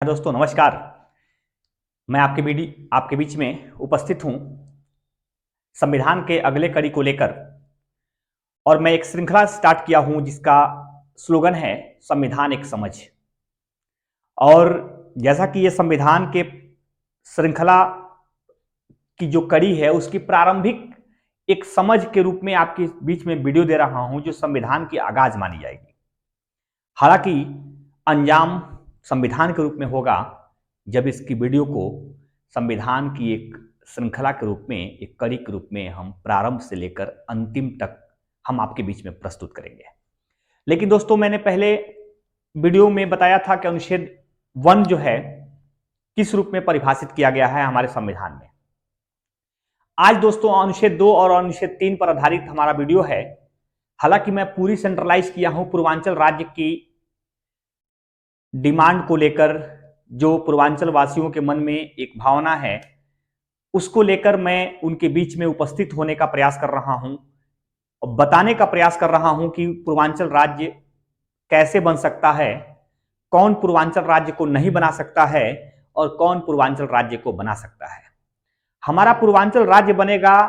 दोस्तों नमस्कार। मैं आपके बीच में उपस्थित हूं संविधान के अगले कड़ी को लेकर, और मैं एक श्रृंखला स्टार्ट किया हूं जिसका स्लोगन है संविधान एक समझ। और जैसा कि ये संविधान के श्रृंखला की जो कड़ी है उसकी प्रारंभिक एक समझ के रूप में आपके बीच में वीडियो दे रहा हूं जो संविधान की आगाज मानी जाएगी। हालांकि अंजाम संविधान के रूप में होगा जब इसकी वीडियो को संविधान की एक श्रृंखला के रूप में, एक कड़ी के रूप में हम प्रारंभ से लेकर अंतिम तक हम आपके बीच में प्रस्तुत करेंगे। लेकिन दोस्तों, मैंने पहले वीडियो में बताया था कि अनुच्छेद 1 जो है किस रूप में परिभाषित किया गया है हमारे संविधान में। आज दोस्तों अनुच्छेद 2 और अनुच्छेद 3 पर आधारित हमारा वीडियो है। हालांकि मैं पूरी सेंट्रलाइज किया हूं पूर्वांचल राज्य की डिमांड को लेकर, जो पूर्वांचल वासियों के मन में एक भावना है उसको लेकर मैं उनके बीच में उपस्थित होने का प्रयास कर रहा हूं और बताने का प्रयास कर रहा हूं कि पूर्वांचल राज्य कैसे बन सकता है, कौन पूर्वांचल राज्य को नहीं बना सकता है और कौन पूर्वांचल राज्य को बना सकता है। हमारा पूर्वांचल राज्य बनेगा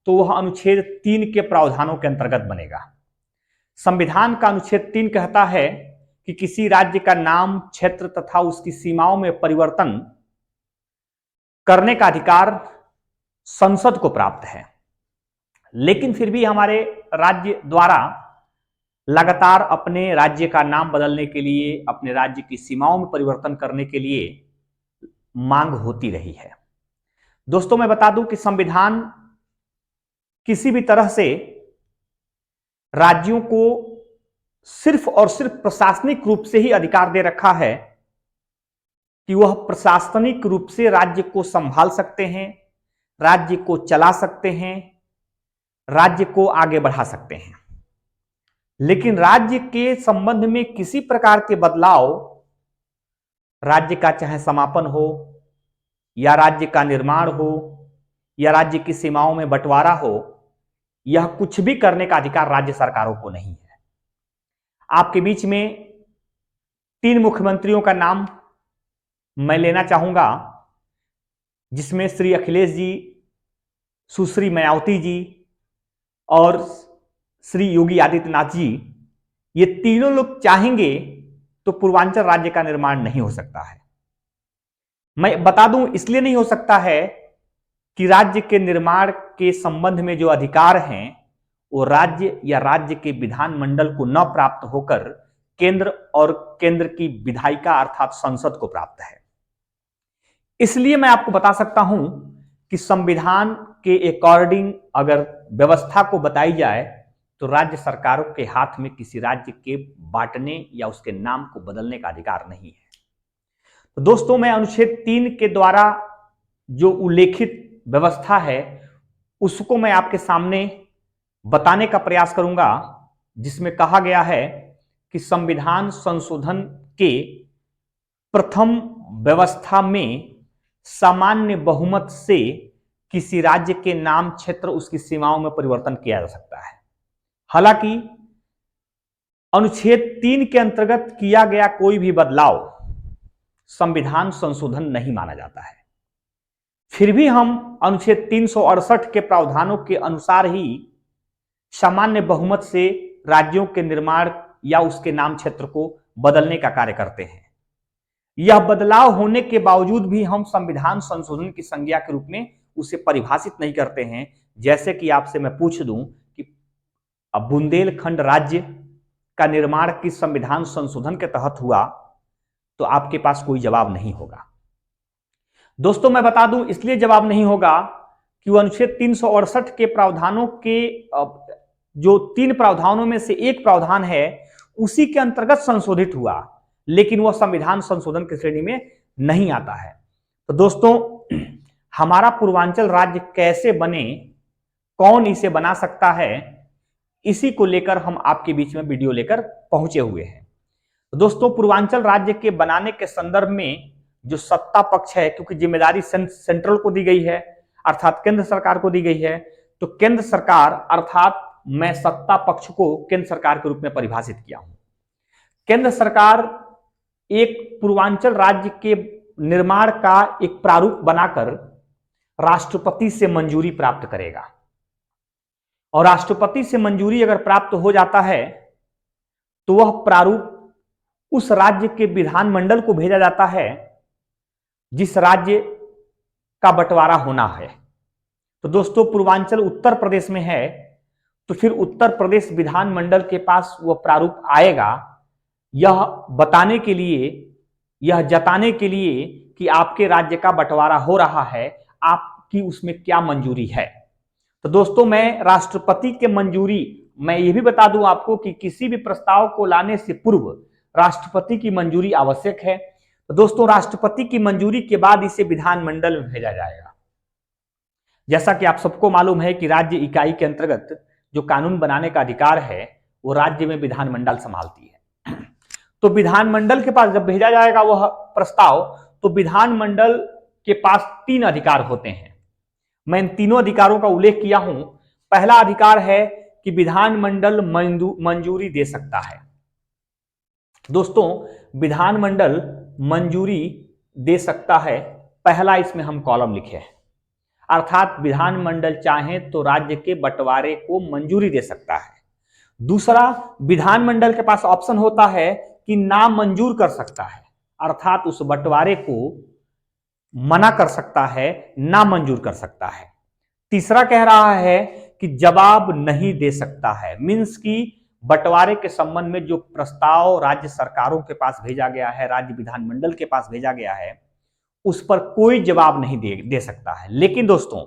तो वह अनुच्छेद 3 के प्रावधानों के अंतर्गत बनेगा। संविधान का अनुच्छेद 3 कहता है कि किसी राज्य का नाम, क्षेत्र तथा उसकी सीमाओं में परिवर्तन करने का अधिकार संसद को प्राप्त है। लेकिन फिर भी हमारे राज्य द्वारा लगातार अपने राज्य का नाम बदलने के लिए, अपने राज्य की सीमाओं में परिवर्तन करने के लिए मांग होती रही है। दोस्तों, मैं बता दूं कि संविधान किसी भी तरह से राज्यों को सिर्फ और सिर्फ प्रशासनिक रूप से ही अधिकार दे रखा है कि वह प्रशासनिक रूप से राज्य को संभाल सकते हैं, राज्य को चला सकते हैं, राज्य को आगे बढ़ा सकते हैं। लेकिन राज्य के संबंध में किसी प्रकार के बदलाव, राज्य का चाहे समापन हो या राज्य का निर्माण हो या राज्य की सीमाओं में बंटवारा हो, यह कुछ भी करने का अधिकार राज्य सरकारों को नहीं है। आपके बीच में 3 मुख्यमंत्रियों का नाम मैं लेना चाहूंगा, जिसमें श्री अखिलेश जी, सुश्री मायावती जी और श्री योगी आदित्यनाथ जी, ये तीनों लोग चाहेंगे तो पूर्वांचल राज्य का निर्माण नहीं हो सकता है। मैं बता दूं इसलिए नहीं हो सकता है कि राज्य के निर्माण के संबंध में जो अधिकार हैं वो राज्य या राज्य के विधानमंडल को न प्राप्त होकर केंद्र और केंद्र की विधायिका अर्थात संसद को प्राप्त है। इसलिए मैं आपको बता सकता हूं कि संविधान के अकॉर्डिंग अगर व्यवस्था को बताई जाए तो राज्य सरकारों के हाथ में किसी राज्य के बांटने या उसके नाम को बदलने का अधिकार नहीं है। तो दोस्तों, मैं अनुच्छेद 3 के द्वारा जो उल्लेखित व्यवस्था है उसको मैं आपके सामने बताने का प्रयास करूंगा, जिसमें कहा गया है कि संविधान संशोधन के प्रथम व्यवस्था में सामान्य बहुमत से किसी राज्य के नाम, क्षेत्र, उसकी सीमाओं में परिवर्तन किया जा सकता है। हालांकि अनुच्छेद 3 के अंतर्गत किया गया कोई भी बदलाव संविधान संशोधन नहीं माना जाता है। फिर भी हम अनुच्छेद 368 के प्रावधानों के अनुसार ही सामान्य बहुमत से राज्यों के निर्माण या उसके नाम, क्षेत्र को बदलने का कार्य करते हैं। यह बदलाव होने के बावजूद भी हम संविधान संशोधन की संज्ञा के रूप में उसे परिभाषित नहीं करते हैं। जैसे कि आपसे मैं पूछ दूं कि अब बुंदेलखंड राज्य का निर्माण किस संविधान संशोधन के तहत हुआ, तो आपके पास कोई जवाब नहीं होगा। दोस्तों, मैं बता दूं इसलिए जवाब नहीं होगा कि वह अनुच्छेद 368 के प्रावधानों के जो 3 प्रावधानों में से एक प्रावधान है उसी के अंतर्गत संशोधित हुआ, लेकिन वह संविधान संशोधन की श्रेणी में नहीं आता है। तो दोस्तों, हमारा पूर्वांचल राज्य कैसे बने, कौन इसे बना सकता है, इसी को लेकर हम आपके बीच में वीडियो लेकर पहुंचे हुए हैं। तो दोस्तों, पूर्वांचल राज्य के बनाने के संदर्भ में जो सत्ता पक्ष है, क्योंकि जिम्मेदारी सेंट्रल को दी गई है अर्थात केंद्र सरकार को दी गई है, तो केंद्र सरकार अर्थात मैं सत्ता पक्ष को केंद्र सरकार के रूप में परिभाषित किया हूं। केंद्र सरकार एक पूर्वांचल राज्य के निर्माण का एक प्रारूप बनाकर राष्ट्रपति से मंजूरी प्राप्त करेगा। और राष्ट्रपति से मंजूरी अगर प्राप्त हो जाता है तो वह प्रारूप उस राज्य के विधानमंडल को भेजा जाता है जिस राज्य का बंटवारा होना है। तो दोस्तों, पूर्वांचल उत्तर प्रदेश में है, तो फिर उत्तर प्रदेश विधानमंडल के पास वह प्रारूप आएगा, यह बताने के लिए, यह जताने के लिए कि आपके राज्य का बंटवारा हो रहा है, आपकी उसमें क्या मंजूरी है। तो दोस्तों, मैं राष्ट्रपति के मंजूरी, मैं यह भी बता दूं आपको कि किसी भी प्रस्ताव को लाने से पूर्व राष्ट्रपति की मंजूरी आवश्यक है। तो दोस्तों, राष्ट्रपति की मंजूरी के बाद इसे विधानमंडल में भेजा जाएगा। जैसा कि आप सबको मालूम है कि राज्य इकाई के अंतर्गत जो कानून बनाने का अधिकार है वो राज्य में विधानमंडल संभालती है। तो विधानमंडल के पास जब भेजा जाएगा वह प्रस्ताव, तो विधानमंडल के पास 3 अधिकार होते हैं। मैं इन तीनों अधिकारों का उल्लेख किया हूं। पहला अधिकार है कि विधानमंडल मंजूरी दे सकता है। दोस्तों, विधानमंडल मंजूरी दे सकता है, पहला इसमें हम कॉलम लिखे हैं, अर्थात विधानमंडल चाहे तो राज्य के बंटवारे को मंजूरी दे सकता है। दूसरा, विधानमंडल के पास ऑप्शन होता है कि नामंजूर कर सकता है, अर्थात उस बंटवारे को मना कर सकता है, नामंजूर कर सकता है। तीसरा कह रहा है कि जवाब नहीं दे सकता है, मींस कि बंटवारे के संबंध में जो प्रस्ताव राज्य सरकारों के पास भेजा गया है, राज्य विधानमंडल के पास भेजा गया है, उस पर कोई जवाब नहीं दे सकता है। लेकिन दोस्तों,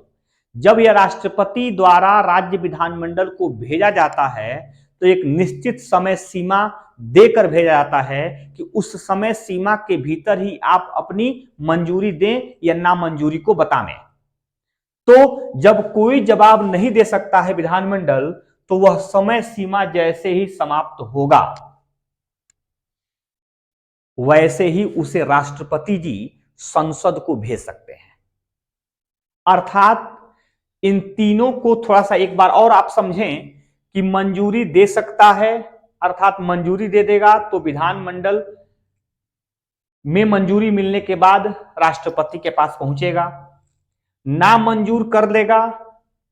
जब यह राष्ट्रपति द्वारा राज्य विधानमंडल को भेजा जाता है तो एक निश्चित समय सीमा देकर भेजा जाता है कि उस समय सीमा के भीतर ही आप अपनी मंजूरी दें या नामंजूरी को बताएं। तो जब कोई जवाब नहीं दे सकता है विधानमंडल, तो वह समय सीमा जैसे ही समाप्त होगा वैसे ही उसे राष्ट्रपति जी संसद को भेज सकते हैं। अर्थात इन तीनों को थोड़ा सा एक बार और आप समझें कि मंजूरी दे सकता है, अर्थात मंजूरी दे देगा तो विधानमंडल में मंजूरी मिलने के बाद राष्ट्रपति के पास पहुंचेगा। नामंजूर कर देगा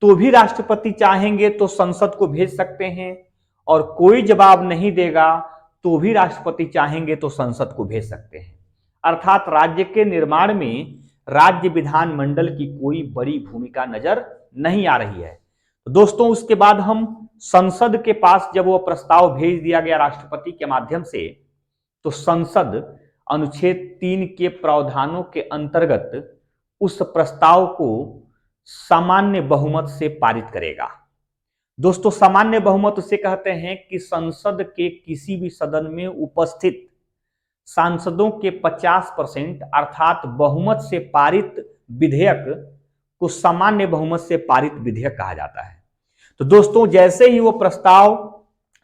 तो भी राष्ट्रपति चाहेंगे तो संसद को भेज सकते हैं, और कोई जवाब नहीं देगा तो भी राष्ट्रपति चाहेंगे तो संसद को भेज सकते हैं। अर्थात राज्य के निर्माण में राज्य विधानमंडल की कोई बड़ी भूमिका नजर नहीं आ रही है। तो दोस्तों, उसके बाद हम संसद के पास जब वो प्रस्ताव भेज दिया गया राष्ट्रपति के माध्यम से, तो संसद अनुच्छेद 3 के प्रावधानों के अंतर्गत उस प्रस्ताव को सामान्य बहुमत से पारित करेगा। दोस्तों, सामान्य बहुमत उसे कहते हैं कि संसद के किसी भी सदन में उपस्थित सांसदों के 50% अर्थात बहुमत से पारित विधेयक को सामान्य बहुमत से पारित विधेयक कहा जाता है। तो दोस्तों, जैसे ही वो प्रस्ताव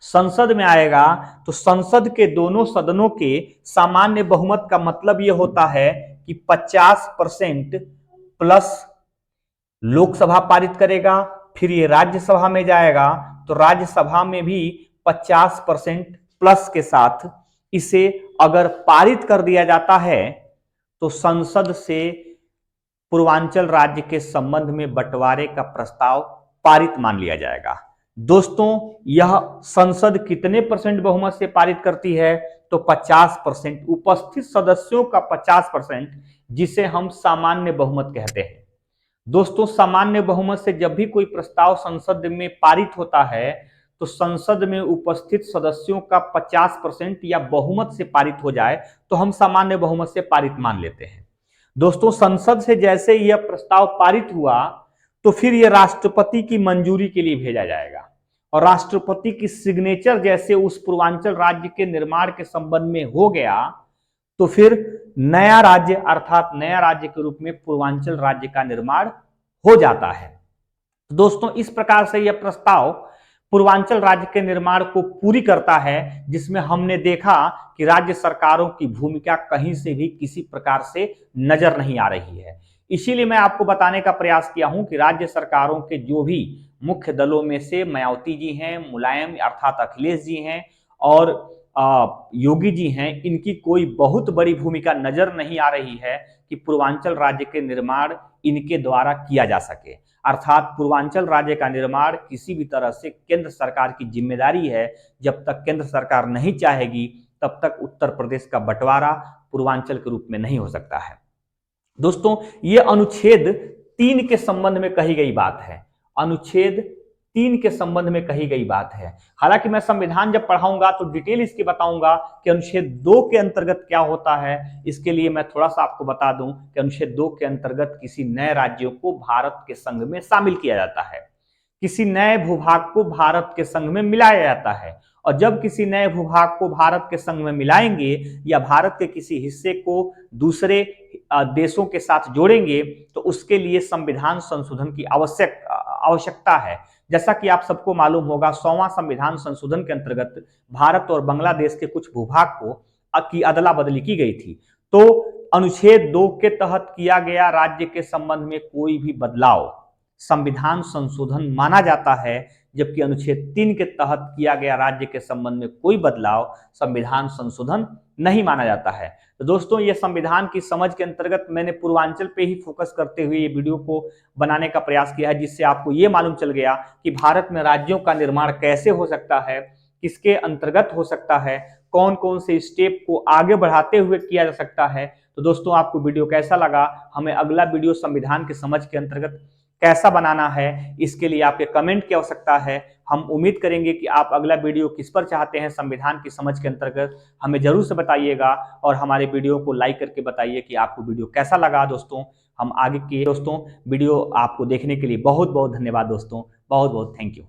संसद में आएगा तो संसद के दोनों सदनों के सामान्य बहुमत का मतलब यह होता है कि 50% प्लस लोकसभा पारित करेगा, फिर ये राज्यसभा में जाएगा तो राज्यसभा में भी 50% प्लस के साथ इसे अगर पारित कर दिया जाता है तो संसद से पूर्वांचल राज्य के संबंध में बंटवारे का प्रस्ताव पारित मान लिया जाएगा। दोस्तों, यह संसद कितने परसेंट बहुमत से पारित करती है? तो 50%, उपस्थित सदस्यों का 50%, जिसे हम सामान्य बहुमत कहते हैं। दोस्तों, सामान्य बहुमत से जब भी कोई प्रस्ताव संसद में पारित होता है तो संसद में उपस्थित सदस्यों का 50% या बहुमत से पारित हो जाए तो हम सामान्य बहुमत से पारित मान लेते हैं। दोस्तों, संसद से जैसे यह प्रस्ताव पारित हुआ तो फिर यह राष्ट्रपति की मंजूरी के लिए भेजा जाएगा, और राष्ट्रपति की सिग्नेचर जैसे उस पूर्वांचल राज्य के निर्माण के संबंध में हो गया तो फिर नया राज्य अर्थात नया राज्य के रूप में पूर्वांचल राज्य का निर्माण हो जाता है। दोस्तों, इस प्रकार से यह प्रस्ताव पूर्वांचल राज्य के निर्माण को पूरी करता है, जिसमें हमने देखा कि राज्य सरकारों की भूमिका कहीं से भी किसी प्रकार से नजर नहीं आ रही है। इसीलिए मैं आपको बताने का प्रयास किया हूं कि राज्य सरकारों के जो भी मुख्य दलों में से मायावती जी हैं, मुलायम अर्थात अखिलेश जी हैं, और योगी जी हैं, इनकी कोई बहुत बड़ी भूमिका नजर नहीं आ रही है कि पूर्वांचल राज्य के निर्माण इनके द्वारा किया जा सके। अर्थात पूर्वांचल राज्य का निर्माण किसी भी तरह से केंद्र सरकार की जिम्मेदारी है। जब तक केंद्र सरकार नहीं चाहेगी तब तक उत्तर प्रदेश का बंटवारा पूर्वांचल के रूप में नहीं हो सकता है। दोस्तों, ये अनुच्छेद 3 के संबंध में कही गई बात है। अनुच्छेद 3 के संबंध में कही गई बात है। हालांकि मैं संविधान जब पढ़ाऊंगा तो डिटेल इसकी बताऊंगा कि अनुच्छेद 2 के अंतर्गत क्या होता है। इसके लिए मैं थोड़ा सा आपको बता दूं कि अनुच्छेद 2 के अंतर्गत किसी नए राज्यों को भारत के संघ में शामिल किया जाता है, किसी नए भूभाग को भारत के संघ में मिलाया जाता है। और जब किसी नए भूभाग को भारत के संघ में मिलाएंगे या भारत के किसी हिस्से को दूसरे देशों के साथ जोड़ेंगे तो उसके लिए संविधान संशोधन की आवश्यकता है। जैसा कि आप सबको मालूम होगा, 100वां संविधान संशोधन के अंतर्गत भारत और बांग्लादेश के कुछ भूभाग को की अदला बदली की गई थी। तो अनुच्छेद 2 के तहत किया गया राज्य के संबंध में कोई भी बदलाव संविधान संशोधन माना जाता है, जबकि अनुच्छेद 3 के तहत किया गया राज्य के संबंध में कोई बदलाव संविधान संशोधन नहीं माना जाता है। तो दोस्तों, ये संविधान की समझ के अंतर्गत मैंने पूर्वांचल पे ही फोकस करते हुए ये वीडियो को बनाने का प्रयास किया है, जिससे आपको ये मालूम चल गया कि भारत में राज्यों का निर्माण कैसे हो सकता है, किसके अंतर्गत हो सकता है, कौन कौन से स्टेप को आगे बढ़ाते हुए किया जा सकता है। तो दोस्तों, आपको वीडियो कैसा लगा, हमें अगला वीडियो संविधान की समझ के अंतर्गत कैसा बनाना है, इसके लिए आपके कमेंट की आवश्यकता है। हम उम्मीद करेंगे कि आप अगला वीडियो किस पर चाहते हैं संविधान की समझ के अंतर्गत, हमें जरूर से बताइएगा और हमारे वीडियो को लाइक करके बताइए कि आपको वीडियो कैसा लगा। दोस्तों, हम आगे के वीडियो आपको देखने के लिए बहुत बहुत धन्यवाद दोस्तों, बहुत बहुत थैंक यू।